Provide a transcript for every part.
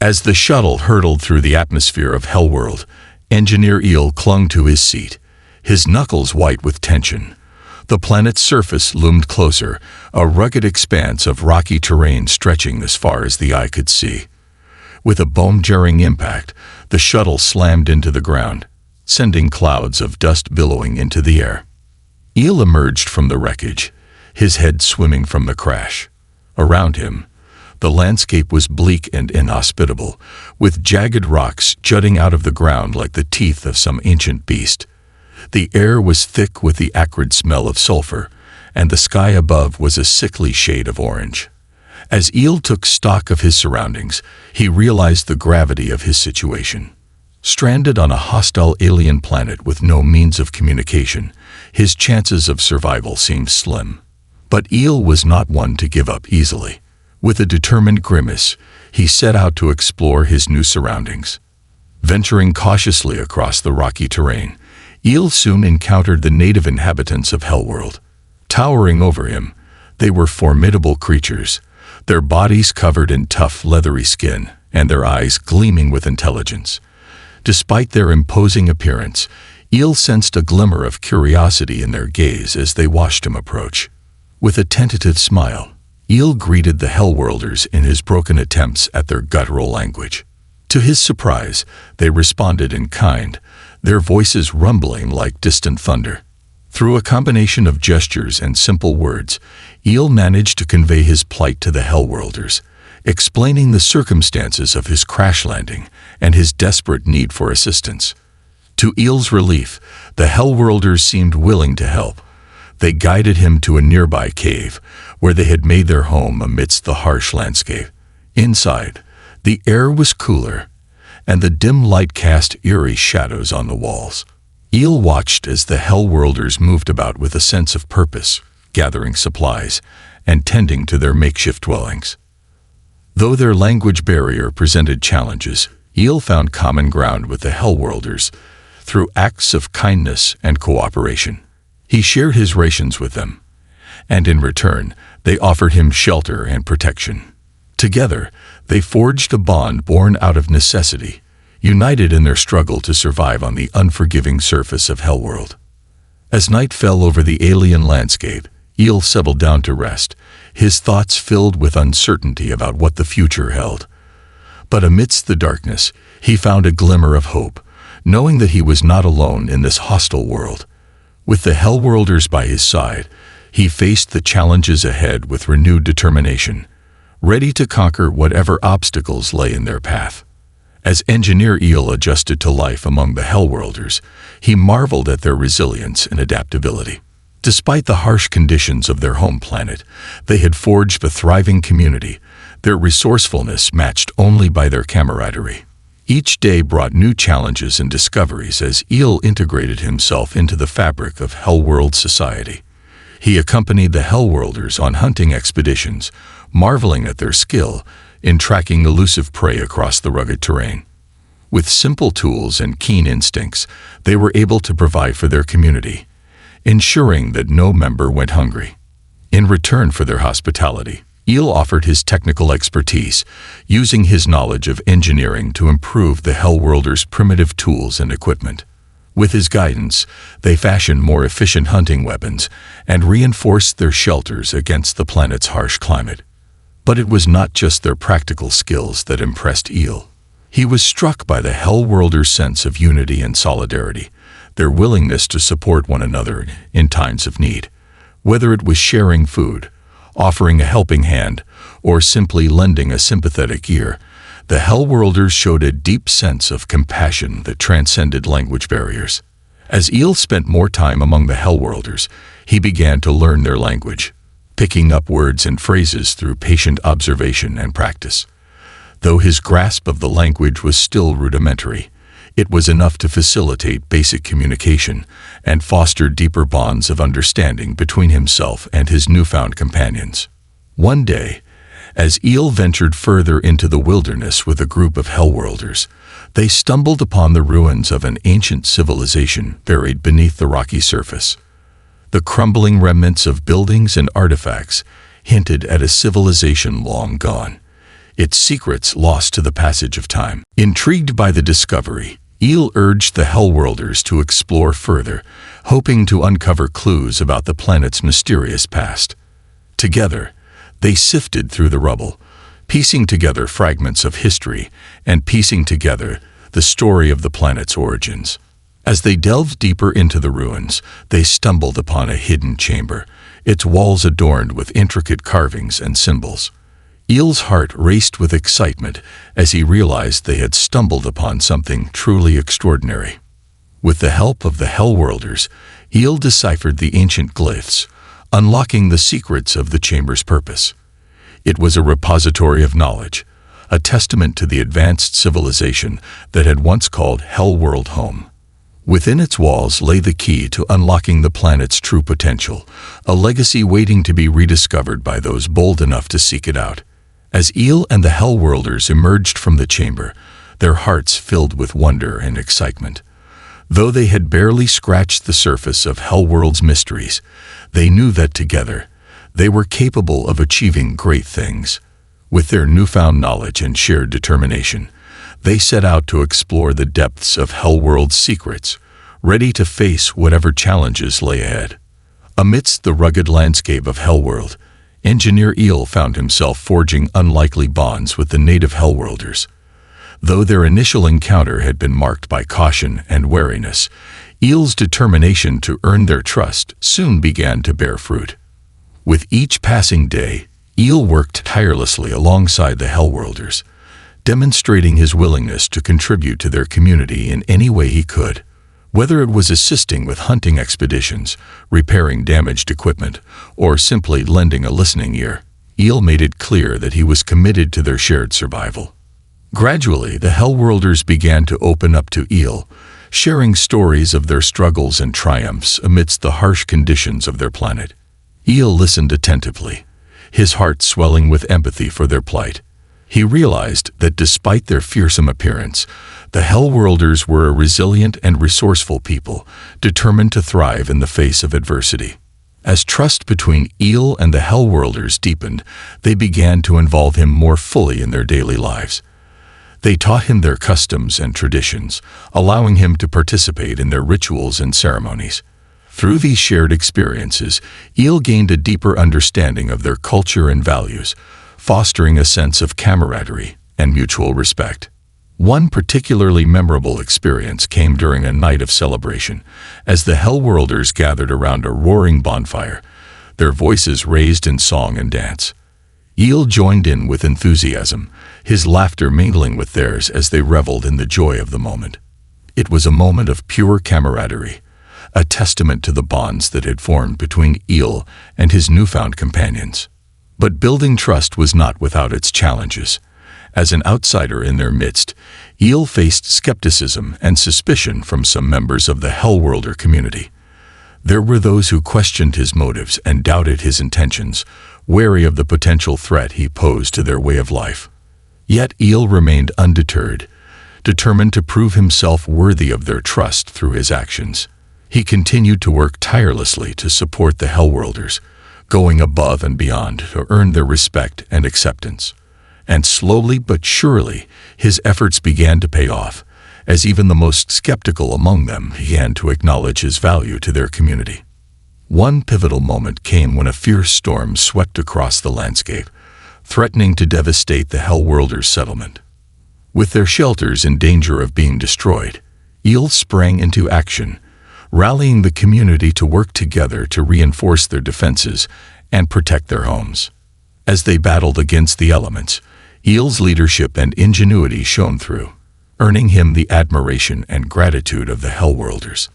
As the shuttle hurtled through the atmosphere of HellWorld, Engineer Eel clung to his seat, his knuckles white with tension. The planet's surface loomed closer, a rugged expanse of rocky terrain stretching as far as the eye could see. With a bone-jarring impact, the shuttle slammed into the ground, sending clouds of dust billowing into the air. Eel emerged from the wreckage, his head swimming from the crash. Around him, the landscape was bleak and inhospitable, with jagged rocks jutting out of the ground like the teeth of some ancient beast. The air was thick with the acrid smell of sulfur, and the sky above was a sickly shade of orange. As Eel took stock of his surroundings, he realized the gravity of his situation. Stranded on a hostile alien planet with no means of communication, his chances of survival seemed slim. But Eel was not one to give up easily. With a determined grimace, he set out to explore his new surroundings. Venturing cautiously across the rocky terrain, Eel soon encountered the native inhabitants of HellWorld. Towering over him, they were formidable creatures, their bodies covered in tough, leathery skin, and their eyes gleaming with intelligence. Despite their imposing appearance, Eel sensed a glimmer of curiosity in their gaze as they watched him approach. With a tentative smile, Eel greeted the HellWorlders in his broken attempts at their guttural language. To his surprise, they responded in kind, their voices rumbling like distant thunder. Through a combination of gestures and simple words, Eel managed to convey his plight to the HellWorlders, explaining the circumstances of his crash landing and his desperate need for assistance. To Eel's relief, the HellWorlders seemed willing to help. They guided him to a nearby cave, where they had made their home amidst the harsh landscape. Inside, the air was cooler, and the dim light cast eerie shadows on the walls. Eel watched as the HellWorlders moved about with a sense of purpose, gathering supplies and tending to their makeshift dwellings. Though their language barrier presented challenges, Eel found common ground with the HellWorlders through acts of kindness and cooperation. He shared his rations with them, and in return, they offered him shelter and protection. Together, they forged a bond born out of necessity, united in their struggle to survive on the unforgiving surface of HellWorld. As night fell over the alien landscape, Eel settled down to rest, his thoughts filled with uncertainty about what the future held. But amidst the darkness, he found a glimmer of hope, knowing that he was not alone in this hostile world. With the HellWorlders by his side, he faced the challenges ahead with renewed determination, ready to conquer whatever obstacles lay in their path. As Engineer Eel adjusted to life among the HellWorlders, he marveled at their resilience and adaptability. Despite the harsh conditions of their home planet, they had forged a thriving community, their resourcefulness matched only by their camaraderie. Each day brought new challenges and discoveries as Eel integrated himself into the fabric of HellWorld society. He accompanied the HellWorlders on hunting expeditions, marveling at their skill in tracking elusive prey across the rugged terrain. With simple tools and keen instincts, they were able to provide for their community, ensuring that no member went hungry. In return for their hospitality, Eel offered his technical expertise, using his knowledge of engineering to improve the HellWorlders' primitive tools and equipment. With his guidance, they fashioned more efficient hunting weapons and reinforced their shelters against the planet's harsh climate. But it was not just their practical skills that impressed Eel. He was struck by the HellWorlders' sense of unity and solidarity, their willingness to support one another in times of need. Whether it was sharing food, offering a helping hand, or simply lending a sympathetic ear, the HellWorlders showed a deep sense of compassion that transcended language barriers. As Eel spent more time among the HellWorlders, he began to learn their language, picking up words and phrases through patient observation and practice. Though his grasp of the language was still rudimentary, it was enough to facilitate basic communication and foster deeper bonds of understanding between himself and his newfound companions. One day, as Eel ventured further into the wilderness with a group of HellWorlders, they stumbled upon the ruins of an ancient civilization buried beneath the rocky surface. The crumbling remnants of buildings and artifacts hinted at a civilization long gone, its secrets lost to the passage of time. Intrigued by the discovery, Eel urged the HellWorlders to explore further, hoping to uncover clues about the planet's mysterious past. Together, they sifted through the rubble, piecing together fragments of history and piecing together the story of the planet's origins. As they delved deeper into the ruins, they stumbled upon a hidden chamber, its walls adorned with intricate carvings and symbols. Eel's heart raced with excitement as he realized they had stumbled upon something truly extraordinary. With the help of the HellWorlders, Eel deciphered the ancient glyphs, unlocking the secrets of the chamber's purpose. It was a repository of knowledge, a testament to the advanced civilization that had once called HellWorld home. Within its walls lay the key to unlocking the planet's true potential, a legacy waiting to be rediscovered by those bold enough to seek it out. As Eel and the HellWorlders emerged from the chamber, their hearts filled with wonder and excitement. Though they had barely scratched the surface of HellWorld's mysteries, they knew that together, they were capable of achieving great things. With their newfound knowledge and shared determination, they set out to explore the depths of HellWorld's secrets, ready to face whatever challenges lay ahead. Amidst the rugged landscape of HellWorld, Engineer Eel found himself forging unlikely bonds with the native HellWorlders. Though their initial encounter had been marked by caution and wariness, Eel's determination to earn their trust soon began to bear fruit. With each passing day, Eel worked tirelessly alongside the HellWorlders, demonstrating his willingness to contribute to their community in any way he could. Whether it was assisting with hunting expeditions, repairing damaged equipment, or simply lending a listening ear, Eel made it clear that he was committed to their shared survival. Gradually, the HellWorlders began to open up to Eel, sharing stories of their struggles and triumphs amidst the harsh conditions of their planet. Eel listened attentively, his heart swelling with empathy for their plight. He realized that despite their fearsome appearance, the HellWorlders were a resilient and resourceful people, determined to thrive in the face of adversity. As trust between Eel and the HellWorlders deepened, they began to involve him more fully in their daily lives. They taught him their customs and traditions, allowing him to participate in their rituals and ceremonies. Through these shared experiences, Eel gained a deeper understanding of their culture and values, fostering a sense of camaraderie and mutual respect. One particularly memorable experience came during a night of celebration, as the HellWorlders gathered around a roaring bonfire, their voices raised in song and dance. Eel joined in with enthusiasm, his laughter mingling with theirs as they reveled in the joy of the moment. It was a moment of pure camaraderie, a testament to the bonds that had formed between Eel and his newfound companions. But building trust was not without its challenges. As an outsider in their midst, Eel faced skepticism and suspicion from some members of the HellWorlder community. There were those who questioned his motives and doubted his intentions, wary of the potential threat he posed to their way of life. Yet Eel remained undeterred, determined to prove himself worthy of their trust through his actions. He continued to work tirelessly to support the HellWorlders, going above and beyond to earn their respect and acceptance. And slowly but surely, his efforts began to pay off, as even the most skeptical among them began to acknowledge his value to their community. One pivotal moment came when a fierce storm swept across the landscape, threatening to devastate the HellWorlders' settlement. With their shelters in danger of being destroyed, Eel sprang into action, rallying the community to work together to reinforce their defenses and protect their homes. As they battled against the elements, Eel's leadership and ingenuity shone through, earning him the admiration and gratitude of the HellWorlders.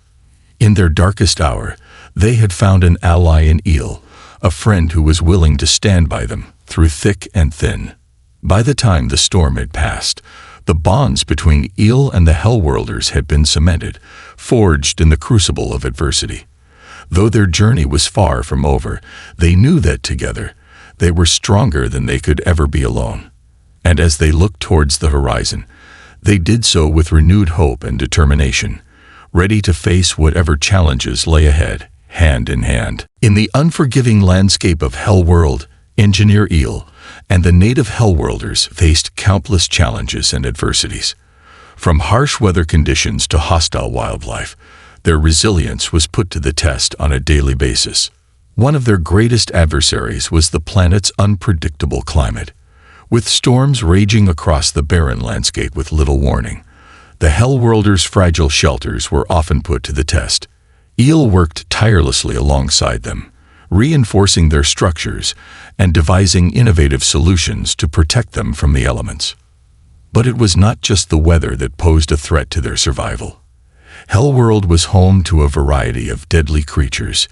In their darkest hour, they had found an ally in Eel, a friend who was willing to stand by them through thick and thin. By the time the storm had passed, the bonds between Eel and the HellWorlders had been cemented, forged in the crucible of adversity. Though their journey was far from over, they knew that together, they were stronger than they could ever be alone. And as they looked towards the horizon, they did so with renewed hope and determination, ready to face whatever challenges lay ahead, hand in hand. In the unforgiving landscape of HellWorld, Engineer Eel, and the native HellWorlders faced countless challenges and adversities. From harsh weather conditions to hostile wildlife, their resilience was put to the test on a daily basis. One of their greatest adversaries was the planet's unpredictable climate. With storms raging across the barren landscape with little warning, the HellWorlders' fragile shelters were often put to the test. Eel worked tirelessly alongside them, reinforcing their structures and devising innovative solutions to protect them from the elements. But it was not just the weather that posed a threat to their survival. HellWorld was home to a variety of deadly creatures,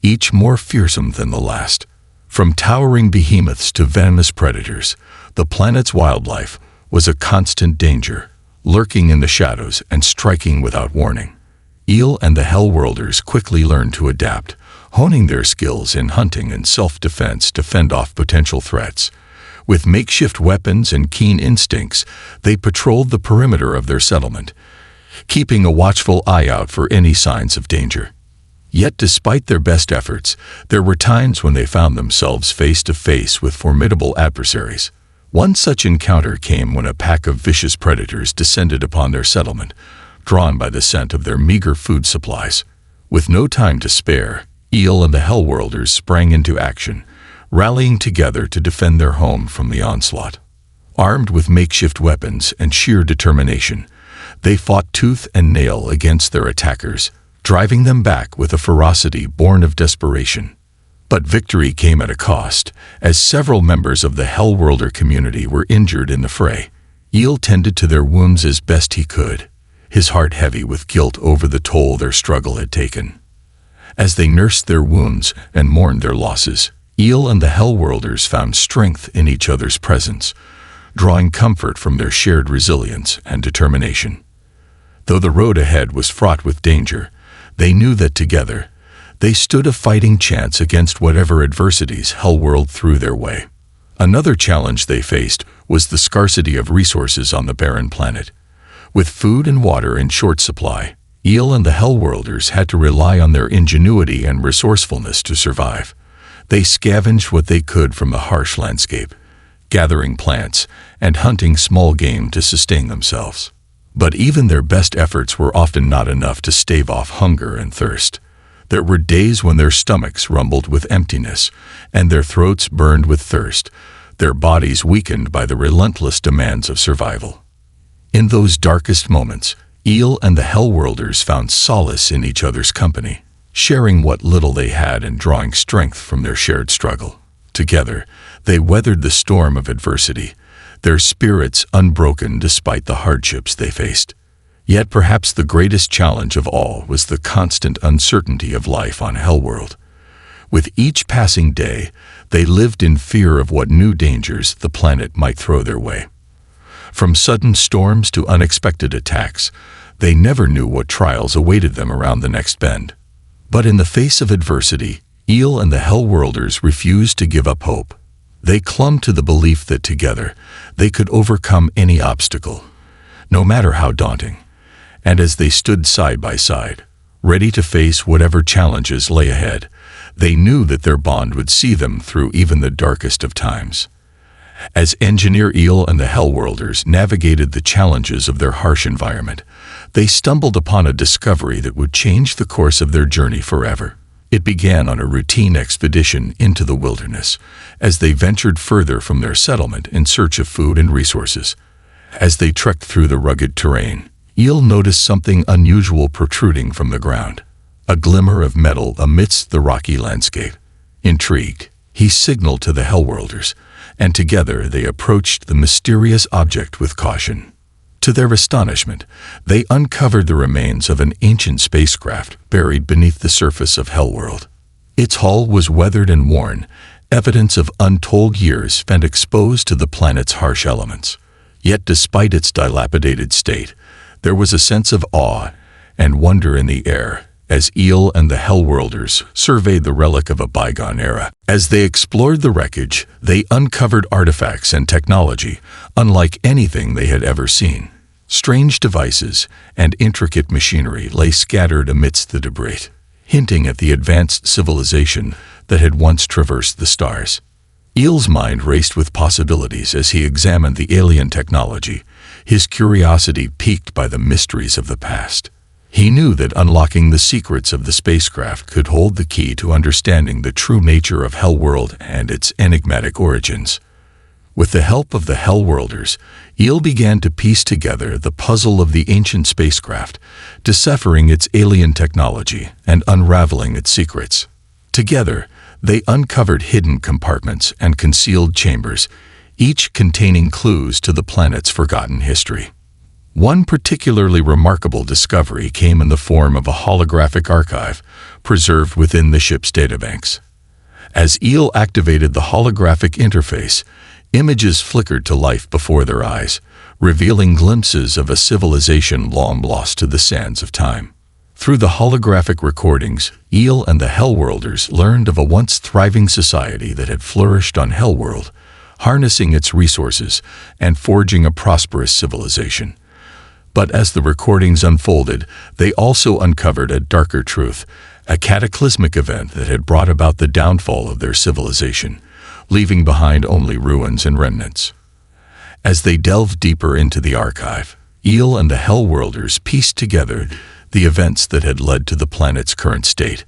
each more fearsome than the last. From towering behemoths to venomous predators, the planet's wildlife was a constant danger, lurking in the shadows and striking without warning. Eel and the HellWorlders quickly learned to adapt, honing their skills in hunting and self-defense to fend off potential threats. With makeshift weapons and keen instincts, they patrolled the perimeter of their settlement, keeping a watchful eye out for any signs of danger. Yet despite their best efforts, there were times when they found themselves face to face with formidable adversaries. One such encounter came when a pack of vicious predators descended upon their settlement, drawn by the scent of their meager food supplies. With no time to spare, Eel and the HellWorlders sprang into action, rallying together to defend their home from the onslaught. Armed with makeshift weapons and sheer determination, they fought tooth and nail against their attackers, driving them back with a ferocity born of desperation. But victory came at a cost, as several members of the HellWorlder community were injured in the fray. Eel tended to their wounds as best he could, his heart heavy with guilt over the toll their struggle had taken. As they nursed their wounds and mourned their losses, Eel and the HellWorlders found strength in each other's presence, drawing comfort from their shared resilience and determination. Though the road ahead was fraught with danger, they knew that together, they stood a fighting chance against whatever adversities HellWorld threw their way. Another challenge they faced was the scarcity of resources on the barren planet. With food and water in short supply, Eel and the HellWorlders had to rely on their ingenuity and resourcefulness to survive. They scavenged what they could from the harsh landscape, gathering plants and hunting small game to sustain themselves. But even their best efforts were often not enough to stave off hunger and thirst. There were days when their stomachs rumbled with emptiness and their throats burned with thirst, their bodies weakened by the relentless demands of survival. In those darkest moments, Eel and the HellWorlders found solace in each other's company, sharing what little they had and drawing strength from their shared struggle. Together, they weathered the storm of adversity, their spirits unbroken despite the hardships they faced. Yet perhaps the greatest challenge of all was the constant uncertainty of life on HellWorld. With each passing day, they lived in fear of what new dangers the planet might throw their way. From sudden storms to unexpected attacks, they never knew what trials awaited them around the next bend. But in the face of adversity, Eel and the HellWorlders refused to give up hope. They clung to the belief that together, they could overcome any obstacle, no matter how daunting. And as they stood side by side, ready to face whatever challenges lay ahead, they knew that their bond would see them through even the darkest of times. As Engineer Eel and the HellWorlders navigated the challenges of their harsh environment, they stumbled upon a discovery that would change the course of their journey forever. It began on a routine expedition into the wilderness, as they ventured further from their settlement in search of food and resources. As they trekked through the rugged terrain, Eel noticed something unusual protruding from the ground, a glimmer of metal amidst the rocky landscape. Intrigued, he signaled to the HellWorlders, and together they approached the mysterious object with caution. To their astonishment, they uncovered the remains of an ancient spacecraft buried beneath the surface of HellWorld. Its hull was weathered and worn, evidence of untold years spent exposed to the planet's harsh elements. Yet despite its dilapidated state, there was a sense of awe and wonder in the air as Eel and the HellWorlders surveyed the relic of a bygone era. As they explored the wreckage, they uncovered artifacts and technology unlike anything they had ever seen. Strange devices and intricate machinery lay scattered amidst the debris, hinting at the advanced civilization that had once traversed the stars. Eel's mind raced with possibilities as he examined the alien technology, his curiosity piqued by the mysteries of the past. He knew that unlocking the secrets of the spacecraft could hold the key to understanding the true nature of HellWorld and its enigmatic origins. With the help of the HellWorlders, Eel began to piece together the puzzle of the ancient spacecraft, deciphering its alien technology and unraveling its secrets. Together, they uncovered hidden compartments and concealed chambers, each containing clues to the planet's forgotten history. One particularly remarkable discovery came in the form of a holographic archive preserved within the ship's databanks. As Eel activated the holographic interface, images flickered to life before their eyes, revealing glimpses of a civilization long lost to the sands of time. Through the holographic recordings, Eel and the HellWorlders learned of a once thriving society that had flourished on HellWorld, harnessing its resources and forging a prosperous civilization. But as the recordings unfolded, they also uncovered a darker truth, a cataclysmic event that had brought about the downfall of their civilization, leaving behind only ruins and remnants. As they delved deeper into the archive, Eel and the HellWorlders pieced together the events that had led to the planet's current state,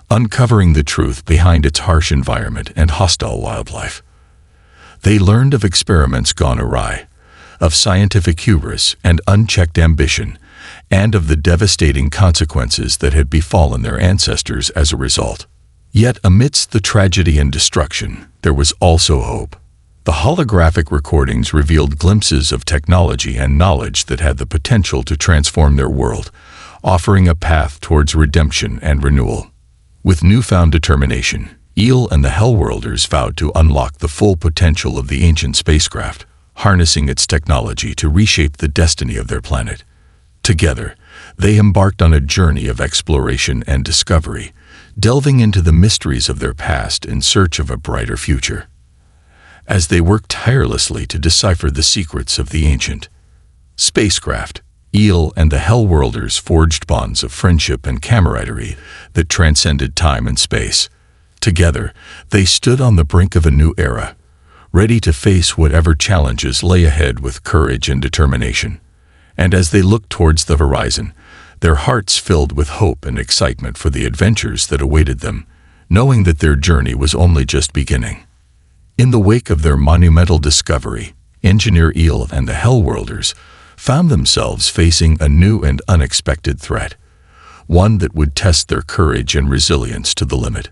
uncovering the truth behind its harsh environment and hostile wildlife. They learned of experiments gone awry, of scientific hubris and unchecked ambition, and of the devastating consequences that had befallen their ancestors as a result. Yet amidst the tragedy and destruction, there was also hope. The holographic recordings revealed glimpses of technology and knowledge that had the potential to transform their world, offering a path towards redemption and renewal. With newfound determination, Eel and the HellWorlders vowed to unlock the full potential of the ancient spacecraft, harnessing its technology to reshape the destiny of their planet. Together, they embarked on a journey of exploration and discovery, delving into the mysteries of their past in search of a brighter future. As they worked tirelessly to decipher the secrets of the ancient spacecraft, Eel and the HellWorlders forged bonds of friendship and camaraderie that transcended time and space. Together, they stood on the brink of a new era, ready to face whatever challenges lay ahead with courage and determination. And as they looked towards the horizon, their hearts filled with hope and excitement for the adventures that awaited them, knowing that their journey was only just beginning. In the wake of their monumental discovery, Engineer Eel and the HellWorlders found themselves facing a new and unexpected threat, one that would test their courage and resilience to the limit.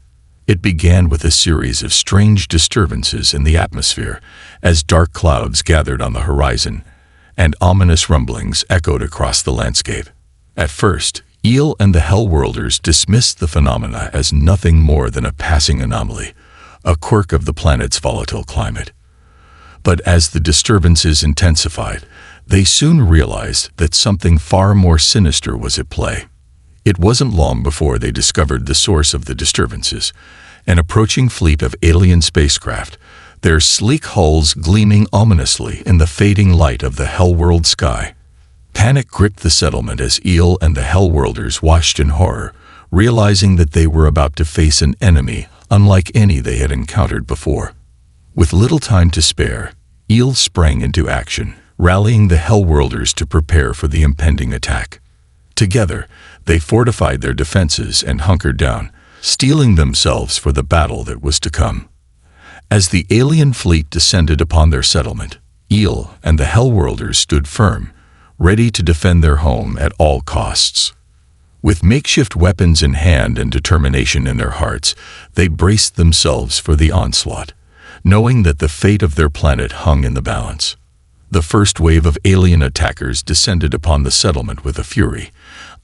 It began with a series of strange disturbances in the atmosphere as dark clouds gathered on the horizon and ominous rumblings echoed across the landscape. At first, Eel and the HellWorlders dismissed the phenomena as nothing more than a passing anomaly, a quirk of the planet's volatile climate. But as the disturbances intensified, they soon realized that something far more sinister was at play. It wasn't long before they discovered the source of the disturbances, an approaching fleet of alien spacecraft, their sleek hulls gleaming ominously in the fading light of the HellWorld sky. Panic gripped the settlement as Eel and the HellWorlders watched in horror, realizing that they were about to face an enemy unlike any they had encountered before. With little time to spare, Eel sprang into action, rallying the HellWorlders to prepare for the impending attack. Together, they fortified their defenses and hunkered down, steeling themselves for the battle that was to come. As the alien fleet descended upon their settlement, Eel and the HellWorlders stood firm, ready to defend their home at all costs. With makeshift weapons in hand and determination in their hearts, they braced themselves for the onslaught, knowing that the fate of their planet hung in the balance. The first wave of alien attackers descended upon the settlement with a fury,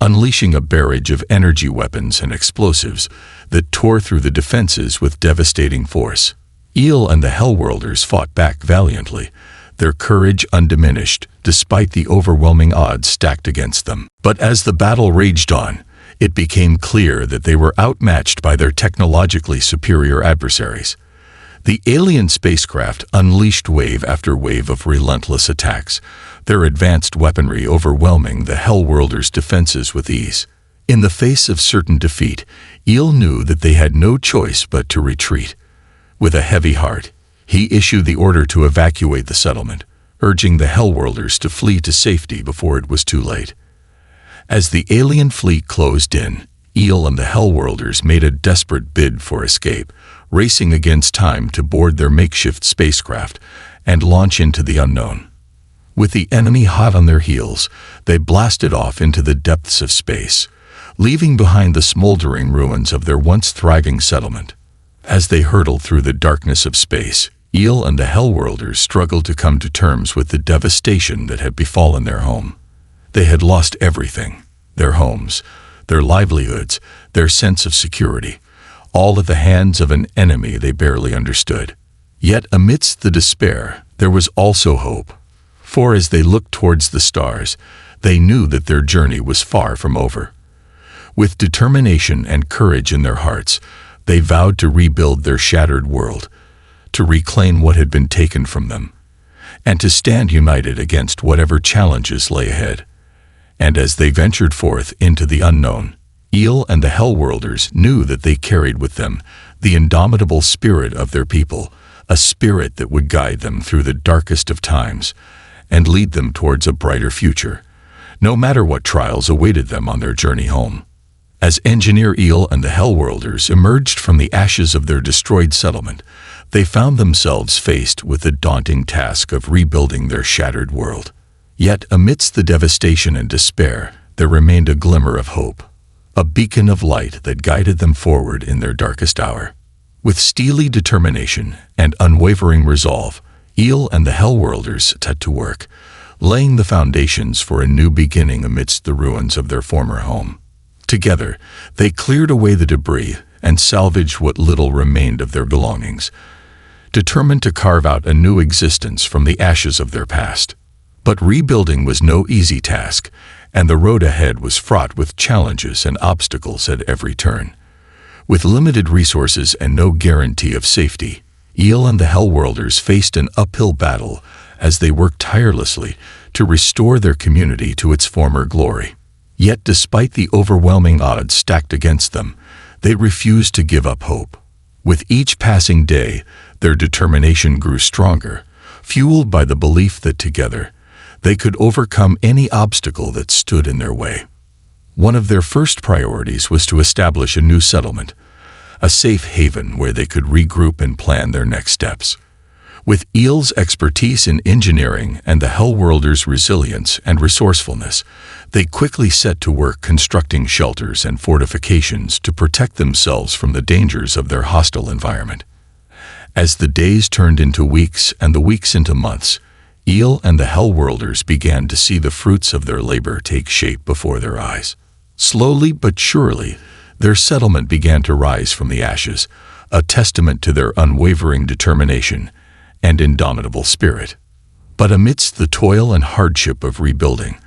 unleashing a barrage of energy weapons and explosives that tore through the defenses with devastating force. Eel and the HellWorlders fought back valiantly, their courage undiminished despite the overwhelming odds stacked against them. But as the battle raged on, it became clear that they were outmatched by their technologically superior adversaries. The alien spacecraft unleashed wave after wave of relentless attacks, their advanced weaponry overwhelming the HellWorlders' defenses with ease. In the face of certain defeat, Eel knew that they had no choice but to retreat. With a heavy heart, He issued the order to evacuate the settlement, urging the HellWorlders to flee to safety before it was too late. As the alien fleet closed in, Eel and the HellWorlders made a desperate bid for escape, racing against time to board their makeshift spacecraft and launch into the unknown. With the enemy hot on their heels, they blasted off into the depths of space, leaving behind the smoldering ruins of their once thriving settlement. As they hurtled through the darkness of space, Eel and the HellWorlders struggled to come to terms with the devastation that had befallen their home. They had lost everything: their homes, their livelihoods, their sense of security, all at the hands of an enemy they barely understood. Yet amidst the despair, there was also hope. For as they looked towards the stars, they knew that their journey was far from over. With determination and courage in their hearts, they vowed to rebuild their shattered world, to reclaim what had been taken from them, and to stand united against whatever challenges lay ahead. And as they ventured forth into the unknown, Eel and the HellWorlders knew that they carried with them the indomitable spirit of their people, a spirit that would guide them through the darkest of times and lead them towards a brighter future, no matter what trials awaited them on their journey home. As Engineer Eel and the HellWorlders emerged from the ashes of their destroyed settlement, they found themselves faced with the daunting task of rebuilding their shattered world. Yet amidst the devastation and despair, there remained a glimmer of hope, a beacon of light that guided them forward in their darkest hour. With steely determination and unwavering resolve, Eel and the HellWorlders set to work, laying the foundations for a new beginning amidst the ruins of their former home. Together, they cleared away the debris and salvaged what little remained of their belongings, determined to carve out a new existence from the ashes of their past. But rebuilding was no easy task, and the road ahead was fraught with challenges and obstacles at every turn. With limited resources and no guarantee of safety, Eel and the HellWorlders faced an uphill battle as they worked tirelessly to restore their community to its former glory. Yet despite the overwhelming odds stacked against them, they refused to give up hope. With each passing day, their determination grew stronger, fueled by the belief that together, they could overcome any obstacle that stood in their way. One of their first priorities was to establish a new settlement, a safe haven where they could regroup and plan their next steps. With Eel's expertise in engineering and the HellWorlders' resilience and resourcefulness, they quickly set to work constructing shelters and fortifications to protect themselves from the dangers of their hostile environment. As the days turned into weeks and the weeks into months, Eel and the HellWorlders began to see the fruits of their labor take shape before their eyes. Slowly but surely, their settlement began to rise from the ashes, a testament to their unwavering determination and indomitable spirit. But amidst the toil and hardship of rebuilding,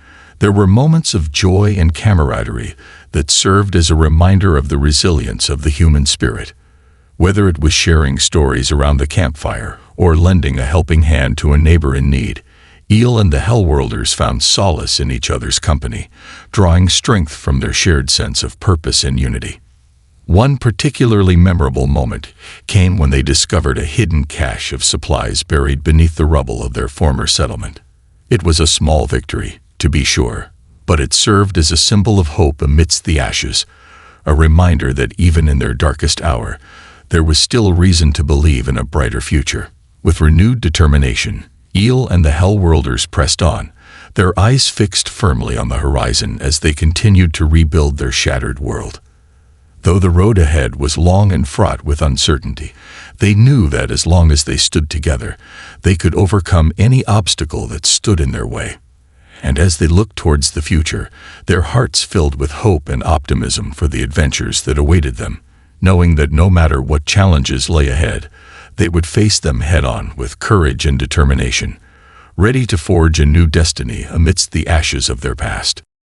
there were moments of joy and camaraderie that served as a reminder of the resilience of the human spirit. Whether it was sharing stories around the campfire or lending a helping hand to a neighbor in need, Eel and the HellWorlders found solace in each other's company, drawing strength from their shared sense of purpose and unity. One particularly memorable moment came when they discovered a hidden cache of supplies buried beneath the rubble of their former settlement. It was a small victory, to be sure, but it served as a symbol of hope amidst the ashes, a reminder that even in their darkest hour, there was still reason to believe in a brighter future. With renewed determination, Eel and the HellWorlders pressed on, their eyes fixed firmly on the horizon as they continued to rebuild their shattered world. Though the road ahead was long and fraught with uncertainty, they knew that as long as they stood together, they could overcome any obstacle that stood in their way. And as they looked towards the future, their hearts filled with hope and optimism for the adventures that awaited them, knowing that no matter what challenges lay ahead, they would face them head-on with courage and determination, ready to forge a new destiny amidst the ashes of their past.